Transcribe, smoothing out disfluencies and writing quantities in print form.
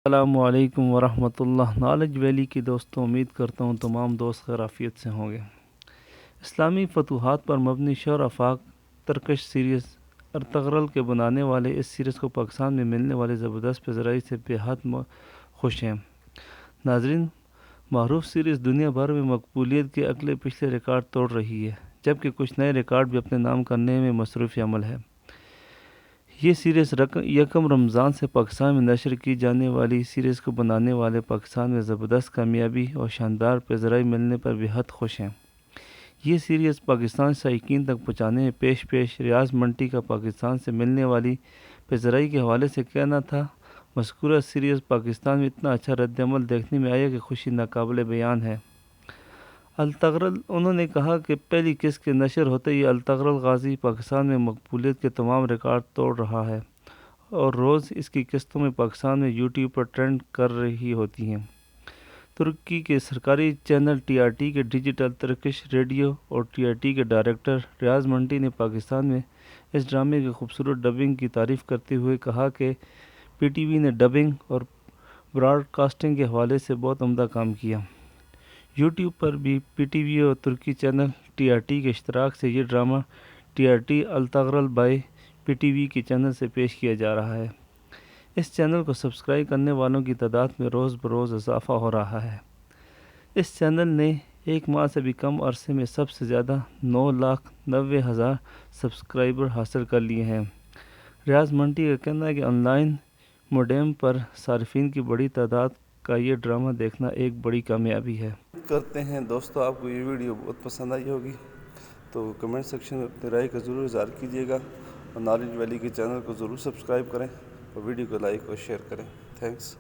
السلام علیکم ورحمۃ اللہ۔ نالج ویلی کی دوستوں، امید کرتا ہوں تمام دوست خیر عافیت سے ہوں گے۔ اسلامی فتوحات پر مبنی شور آفاق ترکش سیریز ارطغرل کے بنانے والے اس سیریز کو پاکستان میں ملنے والے زبردست پذیرائی سے بے حد خوش ہیں۔ ناظرین، معروف سیریز دنیا بھر میں مقبولیت کے اگلے پچھلے ریکارڈ توڑ رہی ہے، جبکہ کچھ نئے ریکارڈ بھی اپنے نام کرنے میں مصروف عمل ہے۔ یہ سیریز یکم رمضان سے پاکستان میں نشر کی جانے والی سیریز کو بنانے والے پاکستان میں زبردست کامیابی اور شاندار پذیرائی ملنے پر بے حد خوش ہیں۔ یہ سیریز پاکستان شائقین تک پہنچانے میں پیش ریاض منٹی کا پاکستان سے ملنے والی پذیرائی کے حوالے سے کہنا تھا، مذکورہ سیریز پاکستان میں اتنا اچھا رد عمل دیکھنے میں آیا کہ خوشی ناقابل بیان ہے۔ الطغرل، انہوں نے کہا کہ پہلی قسط کے نشر ہوتے ہی الطغرل غازی پاکستان میں مقبولیت کے تمام ریکارڈ توڑ رہا ہے اور روز اس کی قسطوں میں پاکستان میں یوٹیوب پر ٹرینڈ کر رہی ہوتی ہیں۔ ترکی کے سرکاری چینل ٹی آر ٹی کے ڈیجیٹل ترکش ریڈیو اور ٹی آر ٹی کے ڈائریکٹر ریاض منٹی نے پاکستان میں اس ڈرامے کی خوبصورت ڈبنگ کی تعریف کرتے ہوئے کہا کہ پی ٹی وی نے ڈبنگ اور براڈ کاسٹنگ کے حوالے سے بہت عمدہ کام کیا۔ یوٹیوب پر بھی پی ٹی وی اور ترکی چینل ٹی آر ٹی کے اشتراک سے یہ ڈرامہ ٹی آر ٹی الطغرل بائی پی ٹی وی کے چینل سے پیش کیا جا رہا ہے۔ اس چینل کو سبسکرائب کرنے والوں کی تعداد میں روز بروز اضافہ ہو رہا ہے۔ اس چینل نے ایک ماہ سے بھی کم عرصے میں سب سے زیادہ 9,90,000 سبسکرائبر حاصل کر لیے ہیں۔ ریاض منٹی کا کہنا ہے کہ آن لائن موڈیم پر صارفین کی بڑی تعداد کا یہ ڈرامہ دیکھنا ایک بڑی کامیابی ہے۔ کرتے ہیں دوستو آپ کو یہ ویڈیو بہت پسند آئی ہوگی، تو کمنٹ سیکشن میں اپنی رائے کا ضرور اظہار کیجیے گا اور نالج ویلی کے چینل کو ضرور سبسکرائب کریں اور ویڈیو کو لائک اور شیئر کریں۔ تھینکس۔